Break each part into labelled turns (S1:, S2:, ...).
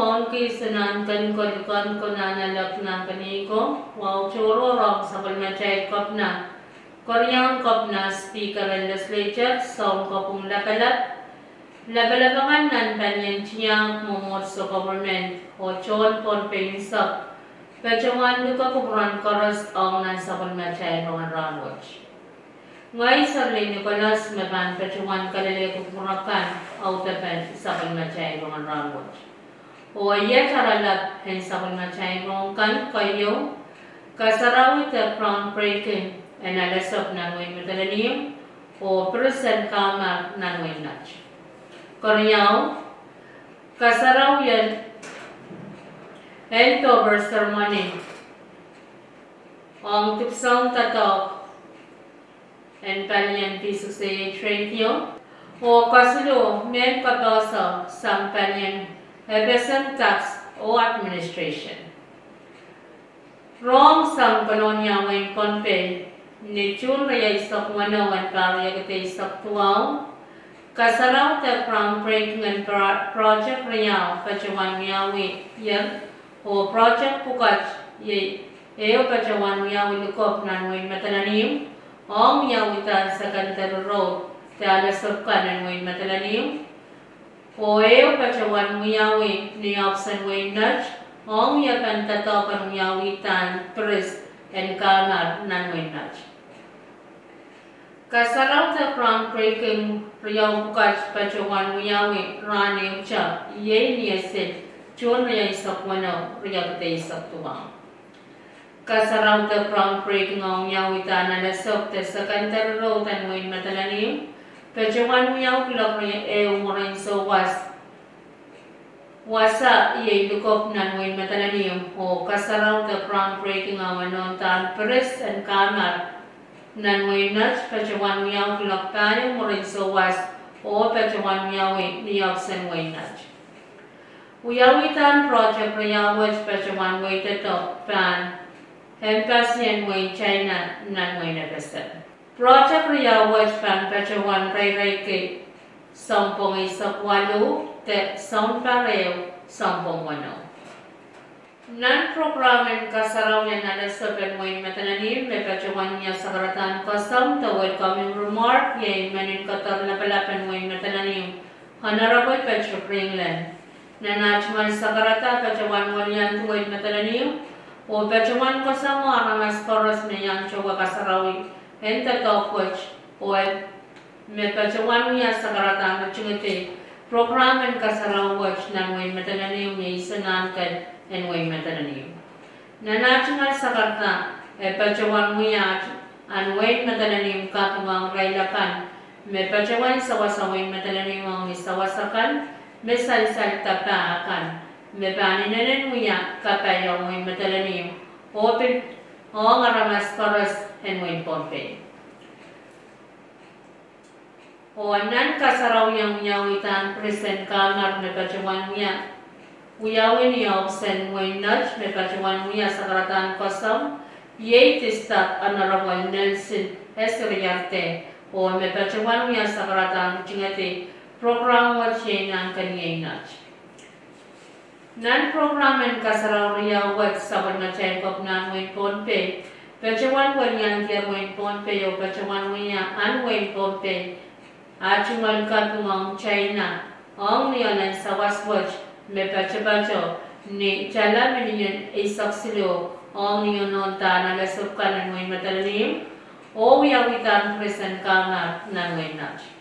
S1: waun kisanan kan ko nanalak na kaniko, wow choro rock sa palmachay kop na. Korean kop na speaker and legislature, song kopong lakalat, labalabangan nan panyan chiyang mumot sa government, o chon pon pinsap, kachawan luka kuburan koros ang nan sa palmachay mga ranwatch. Ngay sa Nicolas maban kachawan kalale kupurakan, autapan sa palmachay mga ranwatch. O iya caralat hen sa palmachay mga kan kayo, kasarawit at groundbreaking, analasap ng way matalaniyong o present kamar ng way natch. Koryaw, kasaraw yan October ceremony. Ang tipsang tatok and panyan P68 radio o kasulo men kapasa sang panyan Ebesan tax o administration. Wrong sang kolonya ngayon konpe ni chun raya istok wanawan karya kate istok tuwaw kasaraw ta groundbreaking and project raya kachawan miyawi yan o project pukat ye eo kachawan miyawi lukop nanway matalanim o miyawi ta sa Cantero Road ta alasop ka nanway matalanim o eo kachawan miyawi ni opsan way nudge o miyakan tatokan miyawi tan pres and kamar nanway nudge. Kasaraw ta groundbreaking riyaw bukas pachawan miyawi rani ucha ye niyasin chun riyaw isak wano riyaw kate isak tuwang. Kasaraw ta groundbreaking ang miyawi ta nalasok ta sa Cantero Road and way matalanim pachawan miyaw kilak riyaw umurin so wasa iye lukop nan way matalanim o kasaraw ta groundbreaking ang wanon ta pres and kamar nan way nuts pachawan miyaw kilak tayo mo rin sa was o pachawan miyaw niyab san way nuts. Uyawitan project riyawaj pachawan way tato pan hempasian way China nan way nagasan. Project riyawaj pan pachawan ray ke sampung isak walo te sampung parew sampung wano. Non-programming kasaraw yan nalasaban mo yung matalanim, may pachawan niya sa karatan kasam, ta welcoming remark, yan manin katar na palapan mo yung matalanim. Honorable Patrick Ringland, na nachman sa karata, pachawan mo yan tuway matalanim, o pachawan kasam mo ang mas koros na yan chowa kasarawi, and tatawkwach, o may pachawan niya sa karata, machungiti, programming kasaraw watch na mo yung matalanim niya isanan kan and way matalanim. Na national sa karta, pachawan mo yan, an way matalanim katungang raylakan, may pachawan sa wasaway matalanim ang isawasakan, may salisal tapaakan, may paninanin mo yan, kapayang way matalanim, o ngaramas paras and way pompe. O anan kasaraw yang yawitan present kamar may pachawan mo yan, uyawin niya opsen way nudge may pachawan mo yan sa karatan kosam, yay tistak Honorable Nelson S. Riarte o may pachawan mo yan sa karatan chingati program wat siya ng kaniyay nudge. Non-programmen kasaraw riyaw wat sa panmatay kop na way ponpe, pachawan mo yan kaya way ponpe o pachawan mo yan an way ponpe, achumal katungang China, ang niyanan sa waswatch, may pacha-pacha, ni chala miniyan isak silo, ang niyanon ta nalasok ka ng may matalanim, o wiyawitan present kamar ng may natch.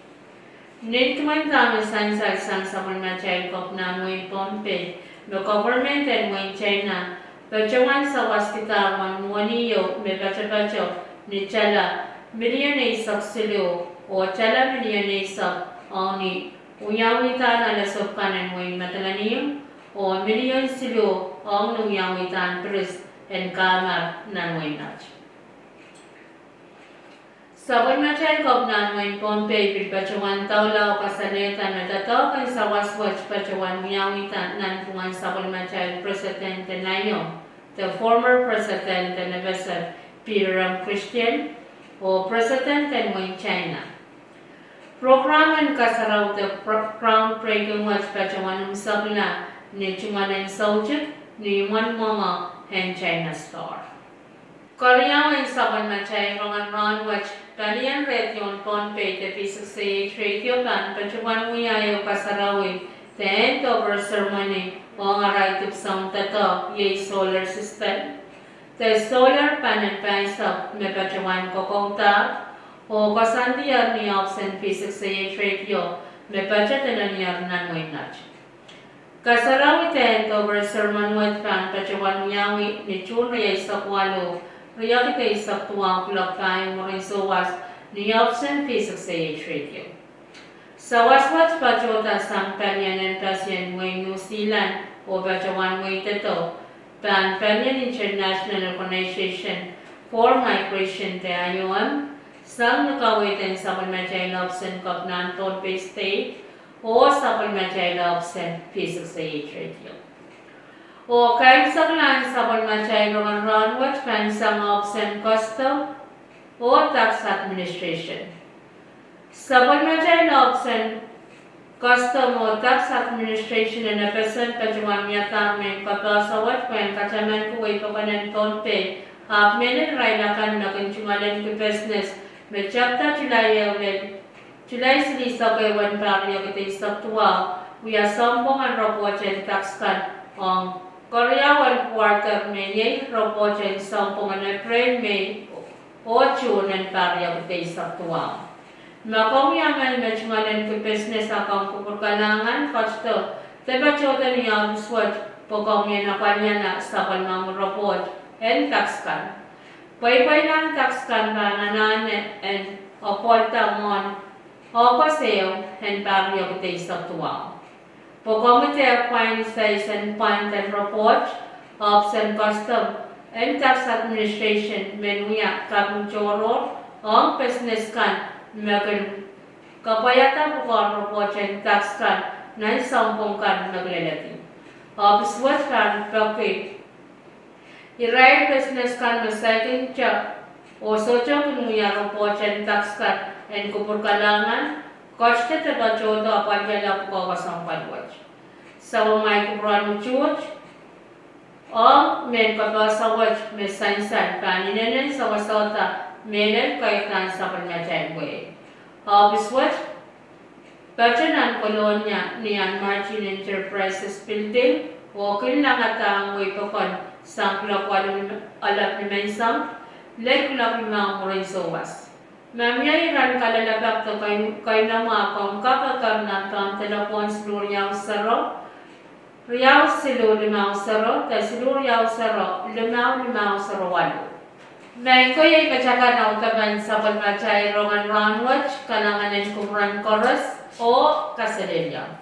S1: Need kumain tayo san sa panmatay kop na may pompe, no government and may China, pachawan sa waskita, waniyo, may pacha-pacha, ni chala, miniyan isak silo, o chala miniyan isak, ang ni uyawitan alasok kanan mo yung matalanim, o milyon silo ang uyawitan pres and kamar ng mo yung natch. Sabon machay kop ng mo yung pompe, pilpachawan tawla o kasaleta na dato kay sa waswatch pachawan uyawitan ng pungan sabon machay presidente na yun, the former president na Besa Peter Christian, o president mo yung China. Programan kasaraw the groundbreaking watch pachawan sabla ni Chumanen Soljit, ni One Mama, and China Store. Korea in Saban Machay Rongan Ron Watch, Dalian Region Ponpe, the P68 Radio Ban, Pachuan Wiayo Kasarawi, the end of our ceremony, on a right of sound tato, ye solar system. The solar panel pans up, me Pachuan Kokota, o Kasandiar ni Option P68 Radio, me Pachatelaniar Nanwinach. Kasarawi the end of our sermon with Pan, Pachuan Yawi, ni Chunri Sakwalo. Reality sa tuwang kulak tayong marisowas ni Option P68 Radio. Sa waswat pachota sang Palian Tasyan Way New Zealand o Bajawan Way Tato, Pan Palian International Organization for Migration the IOM, sang nakawitin sa Palmajay Option Kapnan Tolpe State o sa Palmajay Option P68 Radio. O kahit sa klan sa Palmachay Ron Watch Pan sa Option Custom o Tax Administration. Sa Palmachay Option Custom o Tax Administration na napesan kajuan miyata may kapasawat pan kacaman ko ay pakanan tonte menen raylakan na kanchungalan ko business may chapta July silisa kay wan parya kita isaktuwa uya sambong ang rapot and tax kan ang Korea 1 quarter May yay ropochen sampungan April May o June and parya kutay sa tuwang. Makong yaman mechmalan ko business akong kupurkalangan kasto teba chota niya swat pokong yan akanya na sa palmang report and tax kan. Pway lang tax kan ba nanane and opolta mon o paseo and parya kutay sa tuwang. Pagkamit acquiring size and point and report, Option Custom, and Tax Administration, menuya kabung choro, ang business kan, magan kapayata bukang report and tax kan, na sampung kan naglalati. Office what kan, bakit? I-write business kan na second check, o socho menuya report and tax kan, and kupurkalangan, Koste teba chodo apajala ko kasang palwach. Sa may kubran chuch o men kapasawach me sansan kaninen sa wasota menen kaitan sa palmachay way. Biswat Pachanan Kolonya niyan Margin Enterprises Building o kinlangatang way pakon sang klakwalong alap ni mensang lekulap ni mga morinsowas. Mamyay ran kalalabak to kay na mga kong kakakarnan kang telepon silur yaw saro. Riyaw silur limaw saro, tay silur yaw saro, limaw saro walo. May ko yay katsaka na utagan sa Palmachay Rongan Ranwatch, kalanganin kumran koras o kasalilya.